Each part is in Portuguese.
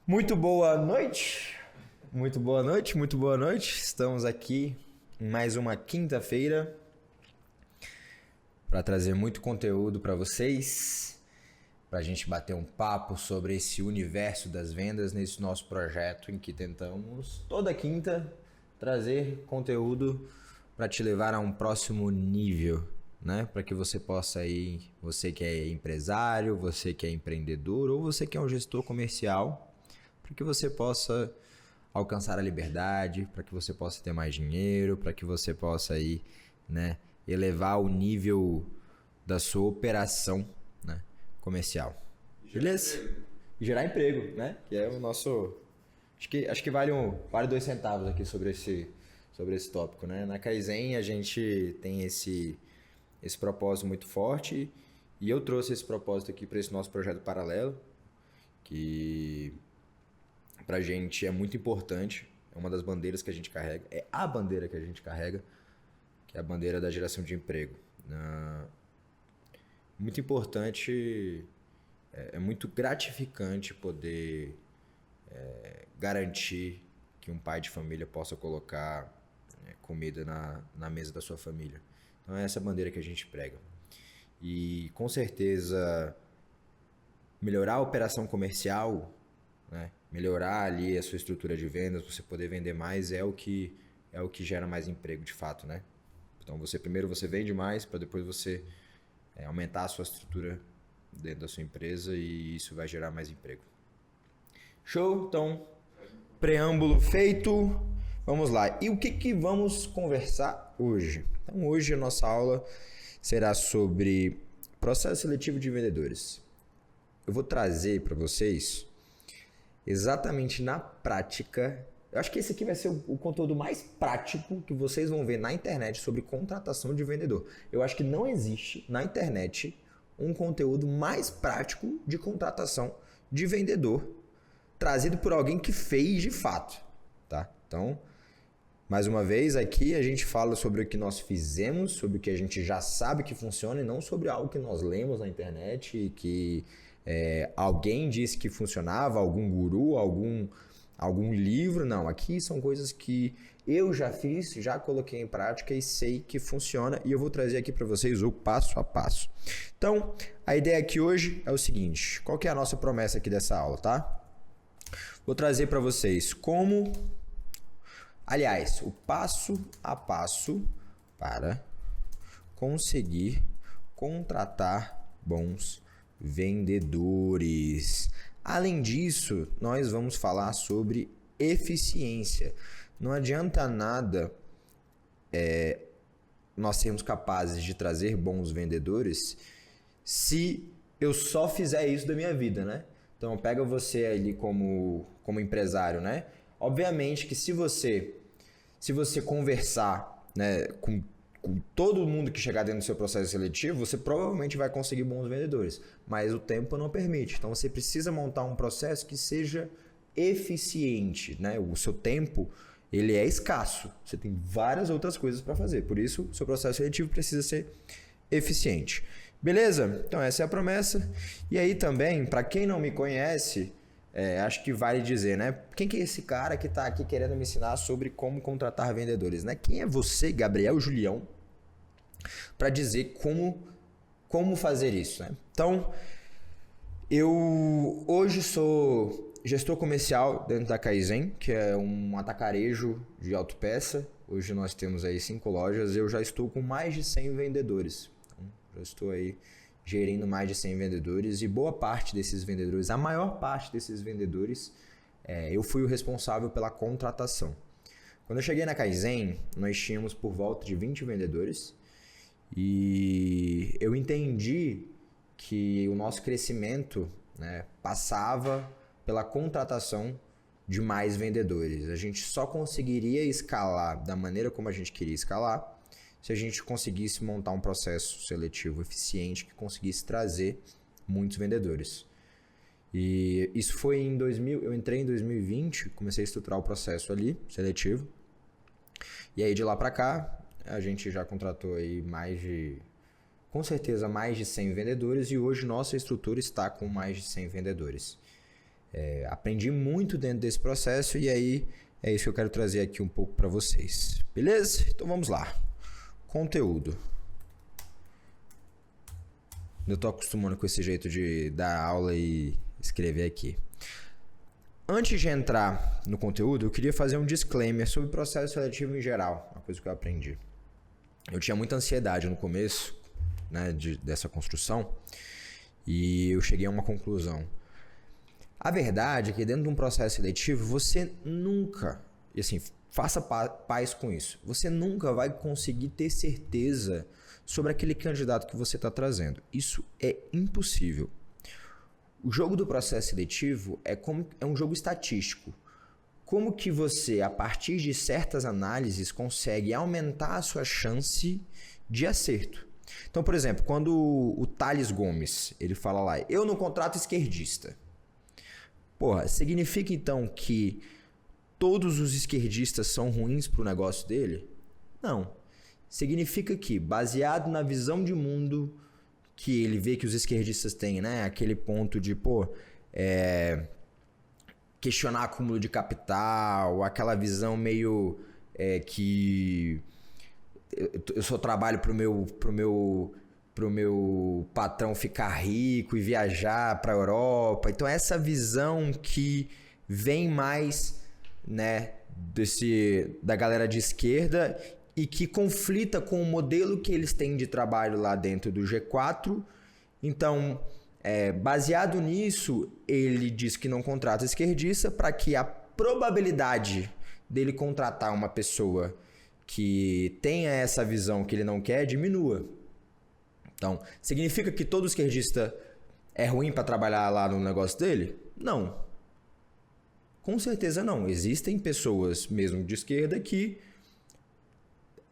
Muito boa noite, muito boa noite, muito boa noite. Estamos aqui em mais uma quinta-feira para trazer muito conteúdo para vocês, para a gente bater um papo sobre esse universo das vendas nesse nosso projeto em que tentamos toda quinta trazer conteúdo para te levar a um próximo nível, né? Para que você possa ir, você que é empresário, você que é empreendedor ou você que é um gestor comercial, para que você possa alcançar a liberdade, para que você possa ter mais dinheiro, para que você possa aí, né, elevar o nível da sua operação, né, comercial. Beleza? E gerar emprego, né? Que é o nosso... Acho que vale 2 centavos aqui sobre esse tópico, né? Na Kaizen a gente tem esse propósito muito forte e eu trouxe esse propósito aqui para esse nosso projeto paralelo, que pra gente é muito importante, é uma das bandeiras que a gente carrega, é a bandeira que a gente carrega, que é a bandeira da geração de emprego. Muito importante, é muito gratificante poder garantir que um pai de família possa colocar comida na mesa da sua família. Então é essa bandeira que a gente prega. E com certeza melhorar a operação comercial, né? Melhorar ali a sua estrutura de vendas, você poder vender mais é o que gera mais emprego de fato, né? Então primeiro você vende mais para depois você aumentar a sua estrutura dentro da sua empresa e isso vai gerar mais emprego. Show? Então, preâmbulo feito. Vamos lá. E o que vamos conversar hoje? Então, hoje a nossa aula será sobre processo seletivo de vendedores. Eu vou trazer para vocês exatamente na prática. Eu acho que esse aqui vai ser o conteúdo mais prático que vocês vão ver na internet sobre contratação de vendedor. Eu acho que não existe na internet um conteúdo mais prático de contratação de vendedor trazido por alguém que fez de fato, tá? Então, mais uma vez aqui a gente fala sobre o que nós fizemos, sobre o que a gente já sabe que funciona e não sobre algo que nós lemos na internet e que alguém disse que funcionava, algum guru, algum livro. Não, aqui são coisas que eu já fiz, já coloquei em prática e sei que funciona e eu vou trazer aqui para vocês o passo a passo. Então, a ideia aqui hoje é o seguinte, qual que é a nossa promessa aqui dessa aula, tá? Vou trazer para vocês o passo a passo para conseguir contratar bons vendedores. Além disso, nós vamos falar sobre eficiência. Não adianta nada nós sermos capazes de trazer bons vendedores se eu só fizer isso da minha vida, né? Então, pega você ali como empresário, né? Obviamente que se você conversar, né, com todo mundo que chegar dentro do seu processo seletivo, você provavelmente vai conseguir bons vendedores, mas o tempo não permite. Então você precisa montar um processo que seja eficiente, né? O seu tempo, ele é escasso. Você tem várias outras coisas para fazer. Por isso, o seu processo seletivo precisa ser eficiente. Beleza? Então essa é a promessa. E aí também, para quem não me conhece, acho que vale dizer, né? Quem que é esse cara que está aqui querendo me ensinar sobre como contratar vendedores, né? Quem é você, Gabriel Julião, para dizer como fazer isso, né? Então, eu hoje sou gestor comercial dentro da Kaizen, que é um atacarejo de autopeça. Hoje nós temos aí 5 lojas. Eu já estou com mais de 100 vendedores. Então, já estou aí gerindo mais de 100 vendedores e boa parte desses vendedores, a maior parte desses vendedores, eu fui o responsável pela contratação. Quando eu cheguei na Kaizen, nós tínhamos por volta de 20 vendedores e eu entendi que o nosso crescimento, né, passava pela contratação de mais vendedores. A gente só conseguiria escalar da maneira como a gente queria escalar se a gente conseguisse montar um processo seletivo eficiente que conseguisse trazer muitos vendedores. E isso foi em 2000, eu entrei em 2020, comecei a estruturar o processo ali, seletivo. E aí de lá para cá, a gente já contratou aí com certeza mais de 100 vendedores e hoje nossa estrutura está com mais de 100 vendedores. Aprendi muito dentro desse processo e aí é isso que eu quero trazer aqui um pouco para vocês. Beleza? Então vamos lá. Conteúdo. Eu tô acostumando com esse jeito de dar aula e escrever aqui. Antes de entrar no conteúdo, eu queria fazer um disclaimer sobre o processo seletivo em geral, uma coisa que eu aprendi. Eu tinha muita ansiedade no começo, né, dessa construção, e eu cheguei a uma conclusão. A verdade é que dentro de um processo seletivo, você nunca, e assim, faça paz com isso, você nunca vai conseguir ter certeza sobre aquele candidato que você está trazendo. Isso é impossível. O jogo do processo seletivo é um jogo estatístico. Como que você, a partir de certas análises, consegue aumentar a sua chance de acerto? Então, por exemplo, quando o Thales Gomes, ele fala lá, eu não contrato esquerdista. Porra, significa então que todos os esquerdistas são ruins pro negócio dele? Não. Significa que, baseado na visão de mundo que ele vê que os esquerdistas têm, né? Aquele ponto de, questionar acúmulo de capital, aquela visão meio que eu só trabalho pro meu patrão ficar rico e viajar para a Europa. Então essa visão que vem mais, né, da galera de esquerda e que conflita com o modelo que eles têm de trabalho lá dentro do G4. Então, baseado nisso, ele diz que não contrata esquerdista para que a probabilidade dele contratar uma pessoa que tenha essa visão que ele não quer diminua. Então, significa que todo esquerdista é ruim para trabalhar lá no negócio dele? Não. Com certeza não. Existem pessoas mesmo de esquerda que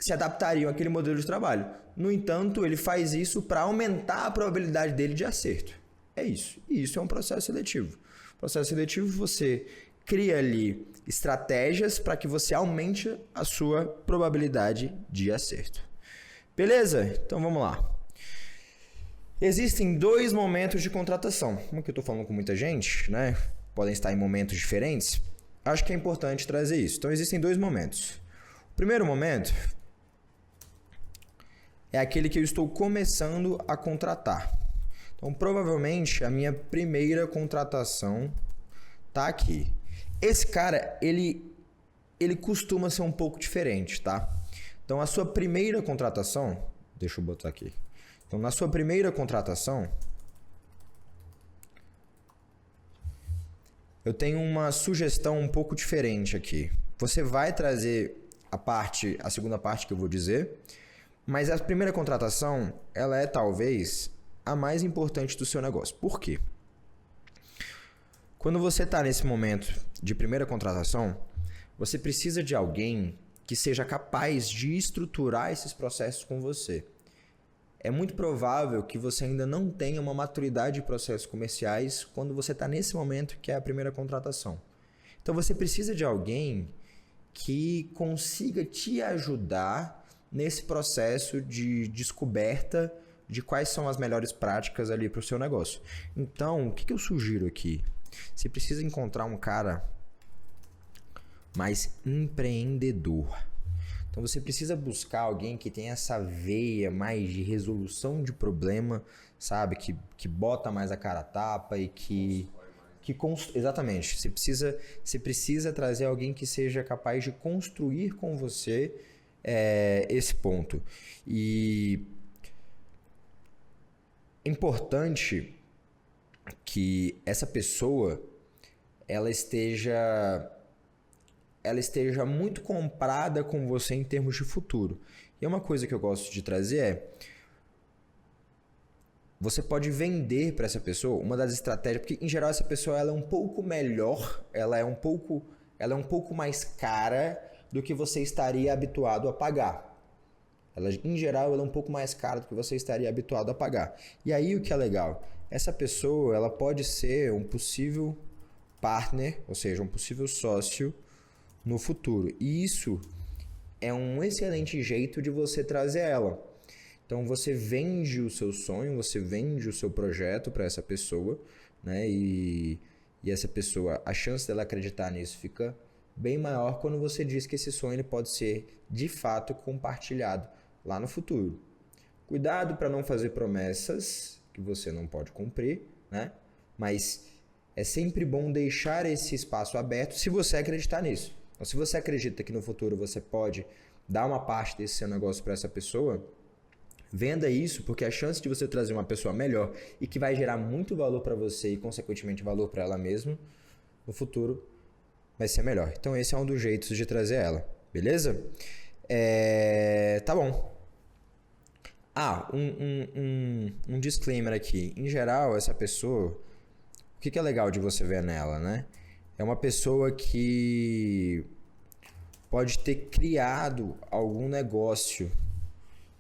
se adaptariam àquele modelo de trabalho. No entanto, ele faz isso para aumentar a probabilidade dele de acerto. É isso. E isso é um processo seletivo. Processo seletivo, você cria ali estratégias para que você aumente a sua probabilidade de acerto. Beleza? Então vamos lá. Existem 2 momentos de contratação. Como que eu estou falando com muita gente, né? Podem estar em momentos diferentes. Acho que é importante trazer isso. Então existem 2 momentos. O primeiro momento é aquele que eu estou começando a contratar. Então, provavelmente, a minha primeira contratação tá aqui. Esse cara, ele costuma ser um pouco diferente, tá? Então, a sua primeira contratação... Deixa eu botar aqui. Então, na sua primeira contratação, eu tenho uma sugestão um pouco diferente aqui. Você vai trazer a segunda parte que eu vou dizer, mas a primeira contratação, ela é talvez a mais importante do seu negócio. Por quê? Quando você está nesse momento de primeira contratação, você precisa de alguém que seja capaz de estruturar esses processos com você. É muito provável que você ainda não tenha uma maturidade de processos comerciais quando você está nesse momento que é a primeira contratação. Então você precisa de alguém que consiga te ajudar nesse processo de descoberta de quais são as melhores práticas ali para o seu negócio. Então, o que eu sugiro aqui? Você precisa encontrar um cara mais empreendedor. Então, você precisa buscar alguém que tenha essa veia mais de resolução de problema, sabe? Que bota mais a cara a tapa e exatamente. Você precisa trazer alguém que seja capaz de construir com você esse ponto. E é importante que essa pessoa ela esteja muito comprada com você em termos de futuro. E uma coisa que eu gosto de trazer você pode vender para essa pessoa uma das estratégias, porque em geral essa pessoa ela é um pouco melhor, ela é um pouco mais cara do que você estaria habituado a pagar. Em geral, ela é um pouco mais cara do que você estaria habituado a pagar. E aí o que é legal? Essa pessoa ela pode ser um possível partner, ou seja, um possível sócio no futuro. E isso é um excelente jeito de você trazer ela. Então você vende o seu sonho, você vende o seu projeto para essa pessoa, né? E e essa pessoa, a chance dela acreditar nisso fica bem maior quando você diz que esse sonho ele pode ser de fato compartilhado lá no futuro. Cuidado para não fazer promessas que você não pode cumprir, né? Mas é sempre bom deixar esse espaço aberto se você acreditar nisso. Então, se você acredita que no futuro você pode dar uma parte desse seu negócio para essa pessoa, venda isso, porque a chance de você trazer uma pessoa melhor e que vai gerar muito valor para você e, consequentemente, valor para ela mesma, no futuro vai ser melhor. Então, esse é um dos jeitos de trazer ela, beleza? Tá bom. Um disclaimer aqui. Em geral, essa pessoa, o que é legal de você ver nela, né? É uma pessoa que pode ter criado algum negócio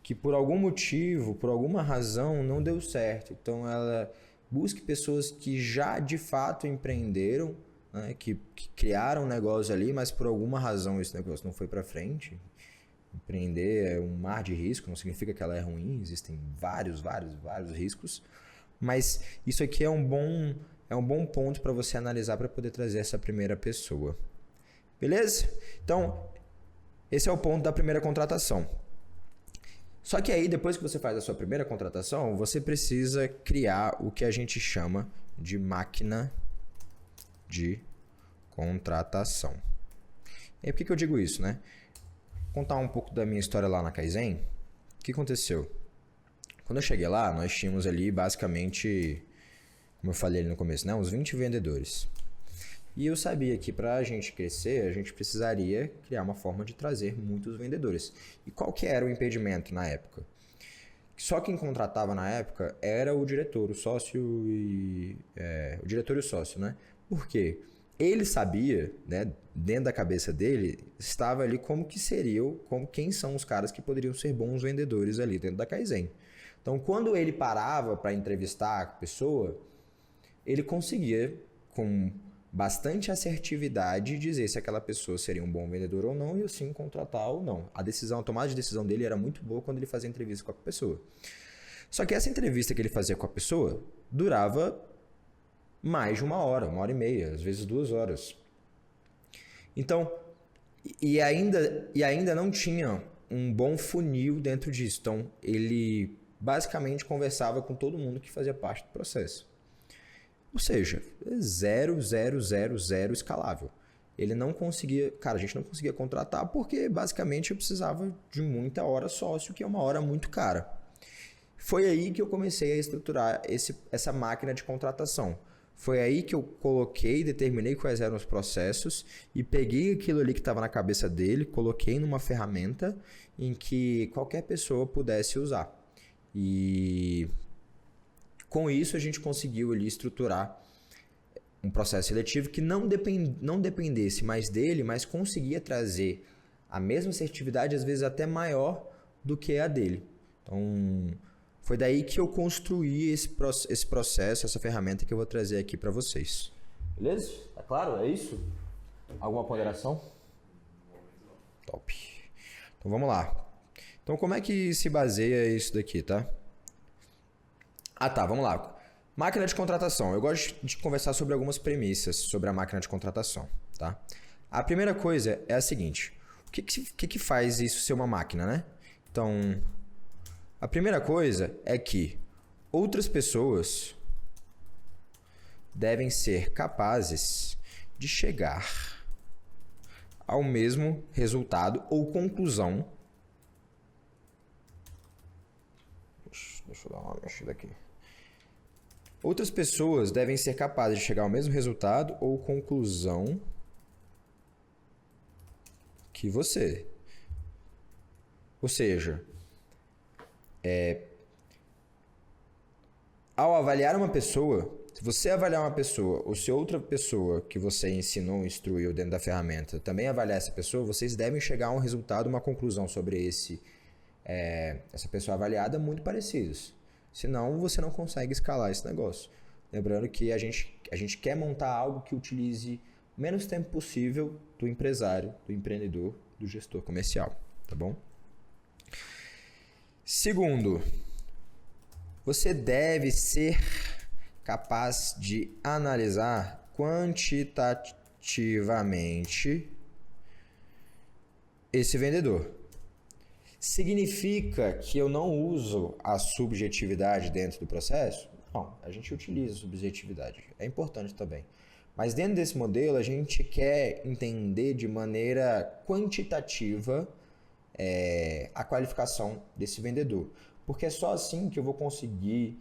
que por algum motivo, por alguma razão, não deu certo. Então, ela busque pessoas que já de fato empreenderam, né? que criaram um negócio ali, mas por alguma razão esse negócio não foi para frente. Empreender é um mar de risco, não significa que ela é ruim, existem vários riscos, mas isso aqui é um bom ponto para você analisar para poder trazer essa primeira pessoa. Beleza? Então, esse é o ponto da primeira contratação. Só que aí, depois que você faz a sua primeira contratação, você precisa criar o que a gente chama de máquina de contratação. E aí, por que eu digo isso, né? Vou contar um pouco da minha história lá na Kaizen. O que aconteceu? Quando eu cheguei lá, nós tínhamos ali basicamente, como eu falei ali no começo, né, uns 20 vendedores. E eu sabia que para a gente crescer, a gente precisaria criar uma forma de trazer muitos vendedores. E qual que era o impedimento na época? Só quem contratava na época era o diretor, o sócio o diretor e o sócio, né? Por quê? Ele sabia, né, dentro da cabeça dele, estava ali quem são os caras que poderiam ser bons vendedores ali dentro da Kaizen. Então, quando ele parava para entrevistar a pessoa, ele conseguia, com bastante assertividade, dizer se aquela pessoa seria um bom vendedor ou não e assim contratar ou não. A tomada de decisão dele era muito boa quando ele fazia entrevista com a pessoa. Só que essa entrevista que ele fazia com a pessoa durava mais de uma hora e meia, às vezes 2 horas. Então, e ainda não tinha um bom funil dentro disso. Então, ele basicamente conversava com todo mundo que fazia parte do processo. Ou seja, 0 escalável. Ele não conseguia, a gente não conseguia contratar porque basicamente eu precisava de muita hora sócio, que é uma hora muito cara. Foi aí que eu comecei a estruturar essa máquina de contratação. Foi aí que eu determinei quais eram os processos e peguei aquilo ali que estava na cabeça dele, coloquei numa ferramenta em que qualquer pessoa pudesse usar. E com isso a gente conseguiu ali estruturar um processo seletivo que não dependesse mais dele, mas conseguia trazer a mesma assertividade, às vezes até maior do que a dele. Então, foi daí que eu construí esse processo, essa ferramenta que eu vou trazer aqui para vocês. Beleza? Tá claro? É isso? Alguma ponderação? Top. Então, vamos lá. Então, como é que se baseia isso daqui, tá? Vamos lá. Máquina de contratação. Eu gosto de conversar sobre algumas premissas sobre a máquina de contratação, tá? A primeira coisa é a seguinte. O que faz isso ser uma máquina, né? Então, a primeira coisa é que outras pessoas devem ser capazes de chegar ao mesmo resultado ou conclusão. Deixa eu dar uma mexida aqui. Outras pessoas devem ser capazes de chegar ao mesmo resultado ou conclusão que você. Ou seja, ao avaliar uma pessoa, se você avaliar uma pessoa ou se outra pessoa que você ensinou, instruiu dentro da ferramenta também avaliar essa pessoa, vocês devem chegar a um resultado, uma conclusão sobre essa pessoa avaliada muito parecidos. Senão, você não consegue escalar esse negócio. Lembrando que a gente quer montar algo que utilize o menos tempo possível do empresário, do empreendedor, do gestor comercial. Tá bom? Segundo, você deve ser capaz de analisar quantitativamente esse vendedor. Significa que eu não uso a subjetividade dentro do processo? Não, a gente utiliza a subjetividade. É importante também. Mas dentro desse modelo, a gente quer entender de maneira quantitativa a qualificação desse vendedor. Porque é só assim que eu vou conseguir,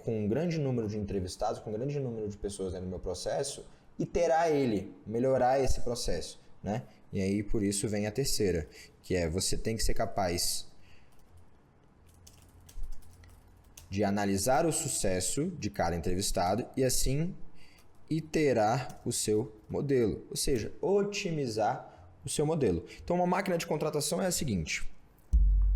com um grande número de entrevistados, com um grande número de pessoas dentro do meu processo, iterar ele, melhorar esse processo, né? E aí, por isso, vem a terceira, que é você tem que ser capaz de analisar o sucesso de cada entrevistado e, assim, iterar o seu modelo, ou seja, otimizar o seu modelo. Então, uma máquina de contratação é a seguinte,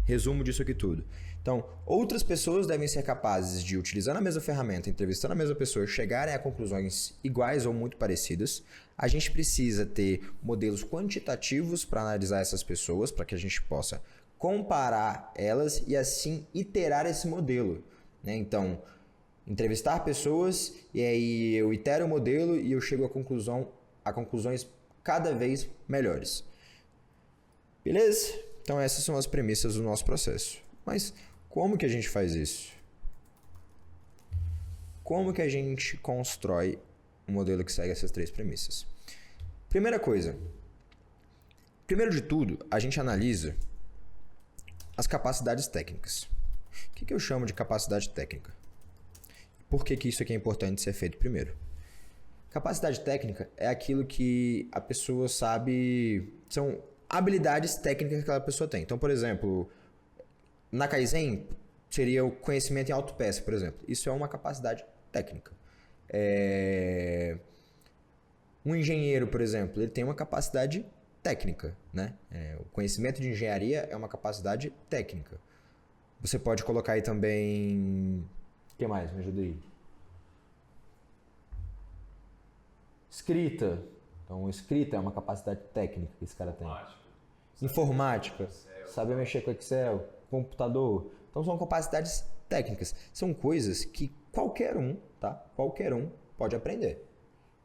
resumo disso aqui tudo. Então, outras pessoas devem ser capazes de, utilizando a mesma ferramenta, entrevistando a mesma pessoa, chegarem a conclusões iguais ou muito parecidas. A gente precisa ter modelos quantitativos para analisar essas pessoas, para que a gente possa comparar elas e assim iterar esse modelo, né? Então, entrevistar pessoas e aí eu itero o modelo e eu chego a conclusões cada vez melhores. Beleza? Então essas são as premissas do nosso processo. Mas como que a gente faz isso? Como que a gente constrói um modelo que segue essas três premissas? Primeira coisa. Primeiro de tudo, a gente analisa as capacidades técnicas. O que eu chamo de capacidade técnica? Por que isso aqui é importante ser feito primeiro? Capacidade técnica é aquilo que a pessoa sabe... São habilidades técnicas que aquela pessoa tem. Então, por exemplo, na Kaizen seria o conhecimento em autopeça, por exemplo. Isso é uma capacidade técnica. Um engenheiro, por exemplo, ele tem uma capacidade técnica, né? O conhecimento de engenharia é uma capacidade técnica. Você pode colocar aí também... O que mais? Me ajuda aí. Escrita. Então, escrita é uma capacidade técnica que esse cara tem. Informática. Saber mexer com Excel. Computador. Então, são capacidades técnicas. São coisas que qualquer um, tá? Qualquer um pode aprender.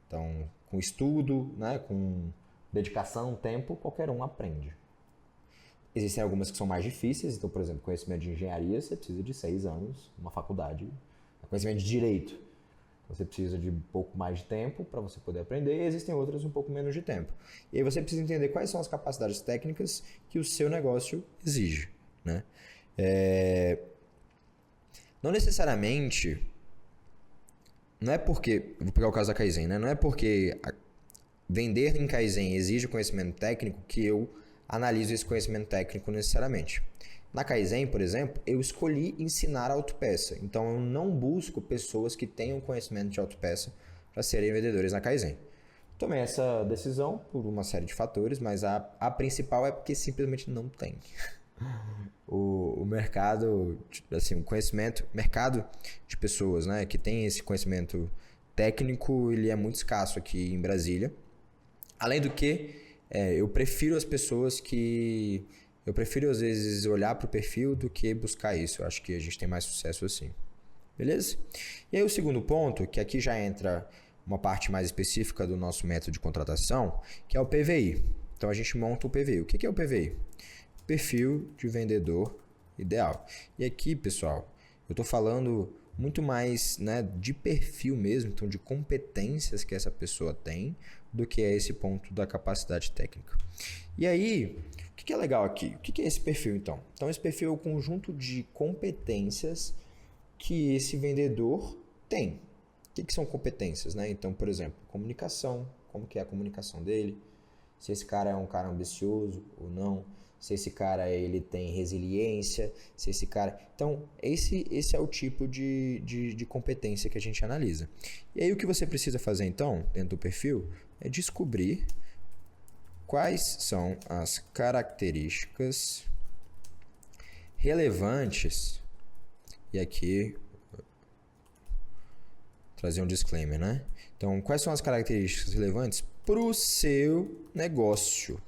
Então, com estudo, né? Com dedicação, tempo, qualquer um aprende. Existem algumas que são mais difíceis. Então, por exemplo, conhecimento de engenharia, você precisa de 6 anos, uma faculdade. Conhecimento de direito, você precisa de um pouco mais de tempo para você poder aprender, e existem outras um pouco menos de tempo. E aí você precisa entender quais são as capacidades técnicas que o seu negócio exige, né? Não necessariamente, não é porque, vou pegar o caso da Kaizen, né? Não é porque vender em Kaizen exige conhecimento técnico que eu analiso esse conhecimento técnico necessariamente. Na Kaizen, por exemplo, eu escolhi ensinar autopeça. Então, eu não busco pessoas que tenham conhecimento de autopeça para serem vendedores na Kaizen. Tomei essa decisão por uma série de fatores, mas a principal é porque simplesmente não tem. O mercado, assim, o mercado de pessoas, né, que tem esse conhecimento técnico, ele é muito escasso aqui em Brasília. Além do que, eu prefiro as pessoas que... Eu prefiro, às vezes, olhar para o perfil do que buscar isso. Eu acho que a gente tem mais sucesso assim. Beleza? E aí o segundo ponto, que aqui já entra uma parte mais específica do nosso método de contratação, que é o PVI. Então, a gente monta o PVI. O que é o PVI? Perfil de vendedor ideal. E aqui, pessoal, eu estou falando muito mais, né, de perfil mesmo, então de competências que essa pessoa tem, do que é esse ponto da capacidade técnica. E aí... O que é legal aqui? O que é esse perfil, então? Então, esse perfil é o conjunto de competências que esse vendedor tem. O que são competências, né? Então, por exemplo, comunicação. Como que é a comunicação dele? Se esse cara é um cara ambicioso ou não. Se esse cara ele tem resiliência. Se esse cara... Então, esse é o tipo de competência que a gente analisa. E aí, o que você precisa fazer, então, dentro do perfil, é descobrir... Quais são as características relevantes? E aqui, trazer um disclaimer, né? Então, quais são as características relevantes para o seu negócio?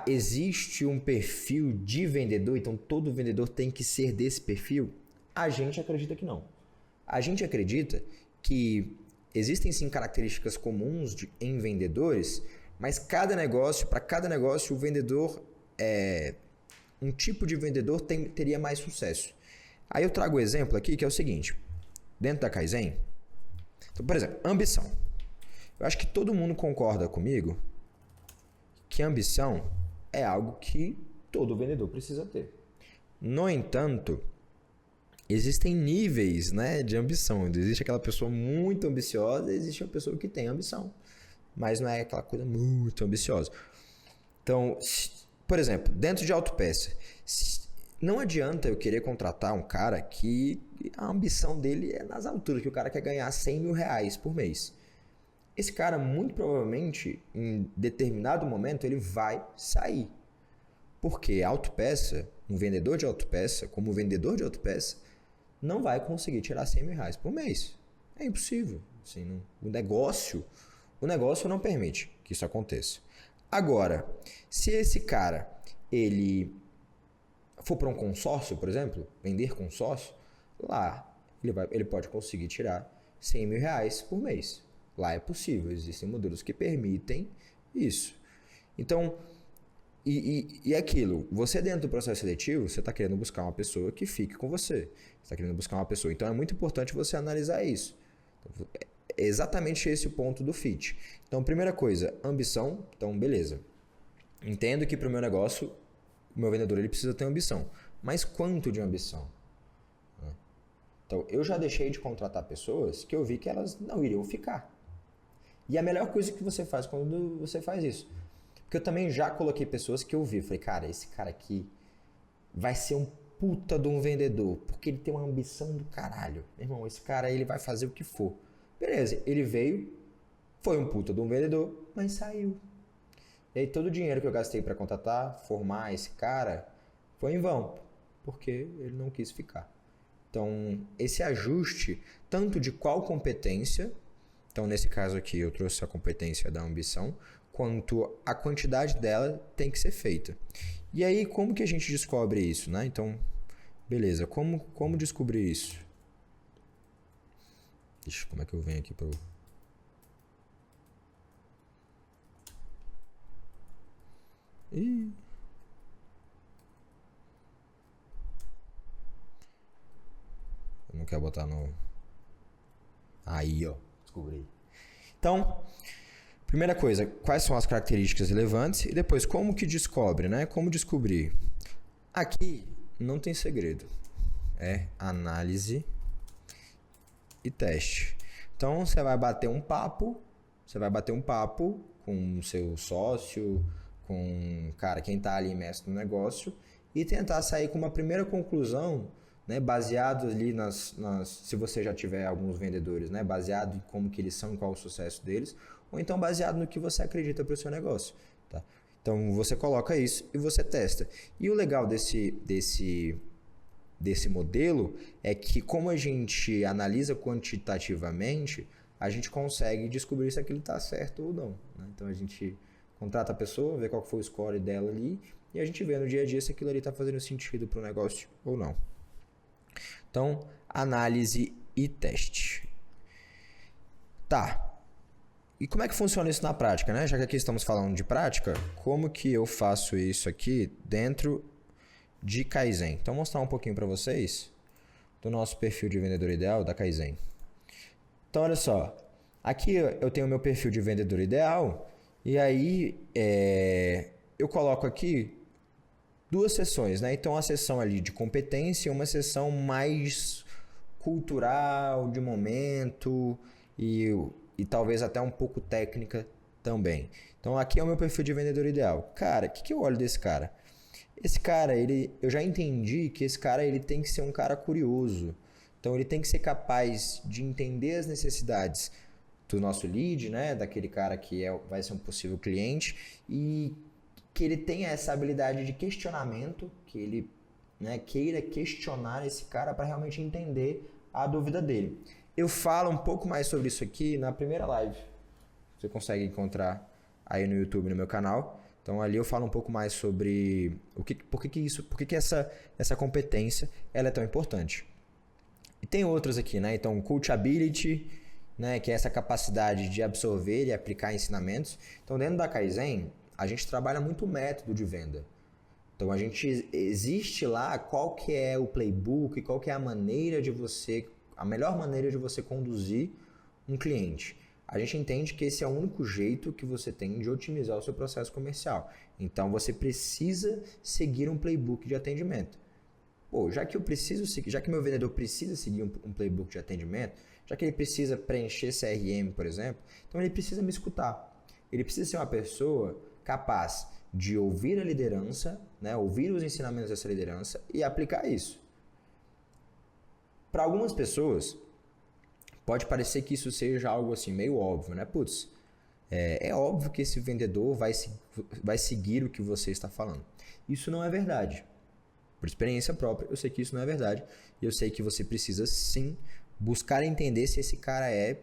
Existe um perfil de vendedor, então todo vendedor tem que ser desse perfil? A gente acredita que não. A gente acredita que existem sim características comuns em vendedores, mas para cada negócio, o vendedor, um tipo de vendedor teria mais sucesso. Aí eu trago o exemplo aqui, que é o seguinte, dentro da Kaizen, então, por exemplo, ambição. Eu acho que todo mundo concorda comigo que ambição é algo que todo vendedor precisa ter. No entanto, existem níveis, né, de ambição. Existe aquela pessoa muito ambiciosa, existe a pessoa que tem ambição, mas não é aquela coisa muito ambiciosa. Então, por exemplo, dentro de autopeça, não adianta eu querer contratar um cara que a ambição dele é nas alturas, que o cara quer ganhar 100 mil reais por mês. Esse cara, muito provavelmente, em determinado momento, ele vai sair. Porque autopeça, um vendedor de autopeça, como vendedor de autopeça, não vai conseguir tirar 100 mil reais por mês. É impossível. Assim, não, o negócio não permite que isso aconteça. Agora, se esse cara, ele for para um consórcio, por exemplo, vender consórcio, lá ele pode conseguir tirar 100 mil reais por mês. Lá é possível, existem modelos que permitem isso. Então, e aquilo, você dentro do processo seletivo, você está querendo buscar uma pessoa que fique com você. Você está querendo buscar uma pessoa. Então, é muito importante você analisar isso. É exatamente esse o ponto do fit. Então, primeira coisa, ambição. Então, beleza. Entendo que para o meu negócio, o meu vendedor ele precisa ter ambição. Mas quanto de ambição? Então, eu já deixei de contratar pessoas que eu vi que elas não iriam ficar. E a melhor coisa que você faz quando você faz isso. Porque eu também já coloquei pessoas que eu vi. Falei, cara, esse cara aqui vai ser um puta de um vendedor. Porque ele tem uma ambição do caralho. Meu irmão, esse cara ele vai fazer o que for. Beleza, ele veio, foi um puta de um vendedor, mas saiu. E aí todo o dinheiro que eu gastei para contratar, formar esse cara, foi em vão. Porque ele não quis ficar. Então, esse ajuste, tanto de qual competência, então nesse caso aqui eu trouxe a competência da ambição, quanto a quantidade dela tem que ser feita. E aí, como que a gente descobre isso, né? Então, beleza, como descobrir isso? Ixi, como é que eu venho aqui para Ih... Eu não quero botar no... Aí, ó, descobri. Então, primeira coisa, quais são as características relevantes e depois como que descobre, né? Como descobrir? Aqui não tem segredo. É análise e teste. Então você vai bater um papo com o seu sócio, com cara, quem está ali imerso no negócio e tentar sair com uma primeira conclusão, né, baseado ali se você já tiver alguns vendedores, né, baseado em como que eles são e qual o sucesso deles, ou então baseado no que você acredita para o seu negócio, tá? Então você coloca isso e você testa. E o legal desse modelo é que, como a gente analisa quantitativamente, a gente consegue descobrir se aquilo está certo ou não, né? Então a gente contrata a pessoa, vê qual foi o score dela ali e a gente vê no dia a dia se aquilo ali está fazendo sentido para o negócio ou não. Então, análise e teste. Tá. E como é que funciona isso na prática, né? Já que aqui estamos falando de prática, como que eu faço isso aqui dentro de Kaizen? Então, vou mostrar um pouquinho para vocês do nosso perfil de vendedor ideal da Kaizen. Então, olha só. Aqui eu tenho o meu perfil de vendedor ideal e aí eu coloco aqui duas sessões, né? Então, a sessão ali de competência e uma sessão mais cultural, de momento e talvez até um pouco técnica também. Então, aqui é o meu perfil de vendedor ideal. Cara, o que eu olho desse cara? Esse cara, eu já entendi que esse cara ele tem que ser um cara curioso. Então, ele tem que ser capaz de entender as necessidades do nosso lead, né? Daquele cara que vai ser um possível cliente e que ele tenha essa habilidade de questionamento, que ele, né, queira questionar esse cara para realmente entender a dúvida dele. Eu falo um pouco mais sobre isso aqui na primeira live. Você consegue encontrar aí no YouTube, no meu canal. Então ali eu falo um pouco mais sobre por que essa competência ela é tão importante. E tem outras aqui, né? Então, coachability né, que é essa capacidade de absorver e aplicar ensinamentos. Então, dentro da Kaizen, a gente trabalha muito o método de venda. Então, existe lá qual que é o playbook, qual que é a melhor maneira de você conduzir um cliente. A gente entende que esse é o único jeito que você tem de otimizar o seu processo comercial. Então, você precisa seguir um playbook de atendimento. Pô, já que meu vendedor precisa seguir um playbook de atendimento, já que ele precisa preencher CRM, por exemplo, então ele precisa me escutar. Ele precisa ser uma pessoa capaz de ouvir a liderança, né, ouvir os ensinamentos dessa liderança e aplicar isso. Para algumas pessoas, pode parecer que isso seja algo assim meio óbvio, né? Putz, é óbvio que esse vendedor vai seguir o que você está falando. Isso não é verdade. Por experiência própria, eu sei que isso não é verdade. E eu sei que você precisa sim buscar entender se esse cara é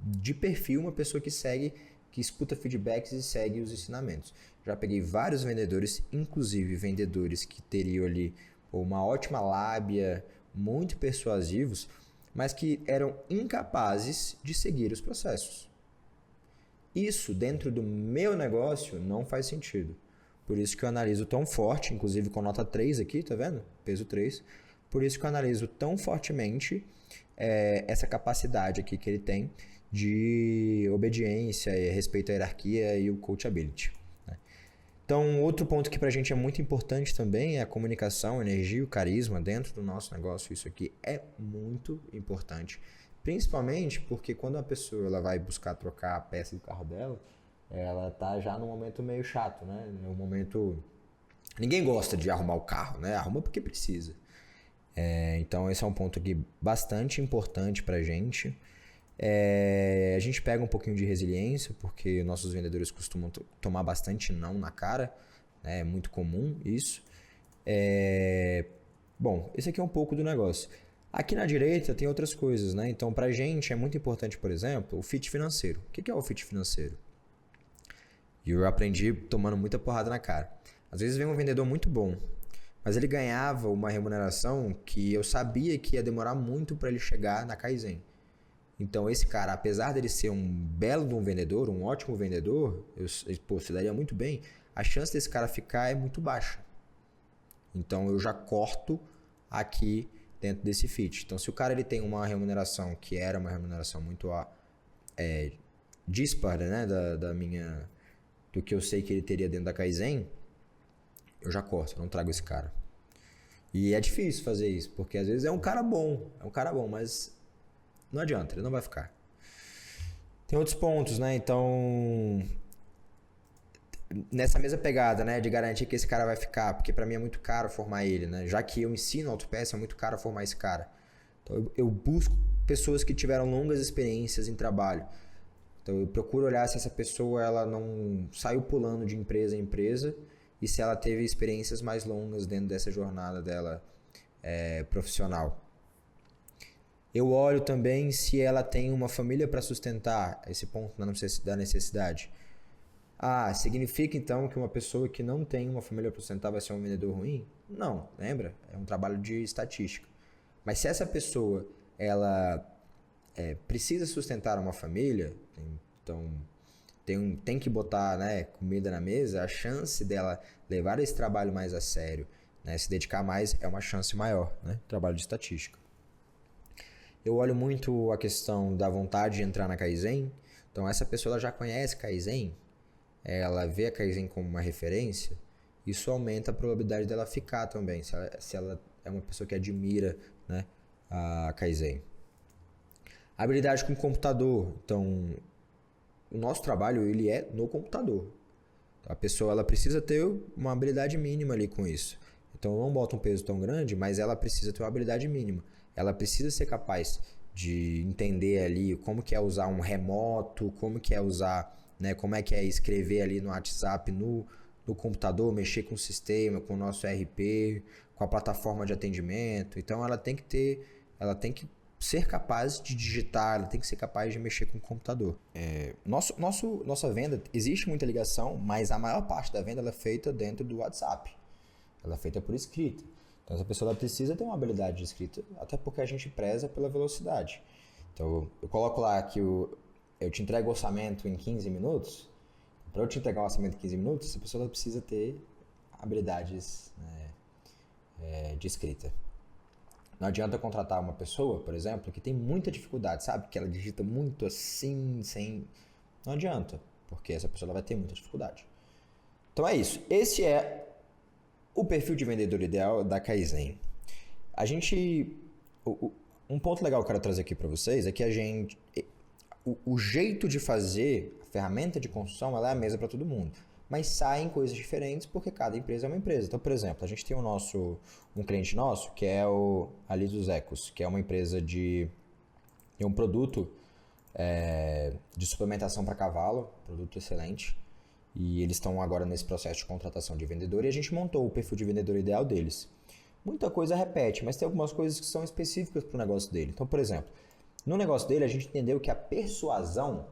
de perfil uma pessoa que segue, que escuta feedbacks e segue os ensinamentos. Já peguei vários vendedores, inclusive vendedores que teriam ali uma ótima lábia, muito persuasivos, mas que eram incapazes de seguir os processos. Isso dentro do meu negócio não faz sentido. Por isso que eu analiso tão forte, inclusive com nota 3 aqui, tá vendo? Peso 3. Por isso que eu analiso tão fortemente essa capacidade aqui que ele tem de obediência, respeito à hierarquia e o coachability. Né? Então, outro ponto que pra gente é muito importante também é a comunicação, a energia, o carisma dentro do nosso negócio. Isso aqui é muito importante. Principalmente porque quando a pessoa ela vai buscar trocar a peça do carro dela, ela tá já num momento meio chato, né? No momento... Ninguém gosta de arrumar o carro, né? Arruma porque precisa. Então esse é um ponto aqui bastante importante pra gente. A gente pega um pouquinho de resiliência, porque nossos vendedores costumam tomar bastante não na cara, né? É muito comum isso. Bom, esse aqui é um pouco do negócio. Aqui na direita tem outras coisas, né? Então pra gente é muito importante, por exemplo, o fit financeiro. O que é o fit financeiro? E eu aprendi tomando muita porrada na cara. Às vezes vem um vendedor muito bom, mas ele ganhava uma remuneração que eu sabia que ia demorar muito para ele chegar na Kaizen. Então esse cara, apesar dele ser um belo de um vendedor, um ótimo vendedor, se daria muito bem, a chance desse cara ficar é muito baixa. Então eu já corto aqui dentro desse fit. Então se o cara ele tem uma remuneração que era uma remuneração muito dispara, né, do que eu sei que ele teria dentro da Kaizen, eu já corto, eu não trago esse cara. E é difícil fazer isso, porque às vezes é um cara bom, mas não adianta, ele não vai ficar. Tem outros pontos, né? Então, nessa mesma pegada, né, de garantir que esse cara vai ficar, porque pra mim é muito caro formar ele, né? Já que eu ensino autopeça, é muito caro formar esse cara. Então, eu busco pessoas que tiveram longas experiências em trabalho. Então eu procuro olhar se essa pessoa ela não saiu pulando de empresa em empresa e se ela teve experiências mais longas dentro dessa jornada dela profissional. Eu olho também se ela tem uma família para sustentar, esse ponto da necessidade. Significa então que uma pessoa que não tem uma família para sustentar vai ser um vendedor ruim? Não, lembra? É um trabalho de estatística. Mas se essa pessoa ela precisa sustentar uma família, então tem que botar, né, comida na mesa, a chance dela levar esse trabalho mais a sério, né, se dedicar mais, é uma chance maior, né, trabalho de estatística. Eu olho muito a questão da vontade de entrar na Kaizen, então essa pessoa ela já conhece Kaizen, ela vê a Kaizen como uma referência, isso aumenta a probabilidade dela ficar também, se ela é uma pessoa que admira, né, a Kaizen. Habilidade com computador. Então, o nosso trabalho ele é no computador. A pessoa ela precisa ter uma habilidade mínima ali com isso. Então, eu não boto um peso tão grande, mas ela precisa ter uma habilidade mínima. Ela precisa ser capaz de entender ali como que é usar um remoto, como que é usar, né, como é que é escrever ali no WhatsApp, no computador, mexer com o sistema, com o nosso ERP, com a plataforma de atendimento. Então, ela tem que ser capaz de digitar, ela tem que ser capaz de mexer com o computador. Nossa venda, existe muita ligação, mas a maior parte da venda ela é feita dentro do WhatsApp. Ela é feita por escrita. Então essa pessoa ela precisa ter uma habilidade de escrita, até porque a gente preza pela velocidade. Então, eu coloco lá que eu te entrego o orçamento em 15 minutos. Para eu te entregar um orçamento em 15 minutos, essa pessoa precisa ter habilidades, né, de escrita. Não adianta contratar uma pessoa, por exemplo, que tem muita dificuldade, sabe? Que ela digita muito assim, sem... Não adianta, porque essa pessoa vai ter muita dificuldade. Então é isso. Esse é o perfil de vendedor ideal da Kaizen. A gente... Um ponto legal que eu quero trazer aqui para vocês é que a gente... O jeito de fazer, a ferramenta de construção, ela é a mesma para todo mundo. Mas saem coisas diferentes porque cada empresa é uma empresa. Então, por exemplo, a gente tem um cliente nosso que é ali dos Ecos, que é uma empresa de um produto de suplementação para cavalo, produto excelente. E eles estão agora nesse processo de contratação de vendedor e a gente montou o perfil de vendedor ideal deles. Muita coisa repete, mas tem algumas coisas que são específicas para o negócio dele. Então, por exemplo, no negócio dele a gente entendeu que a persuasão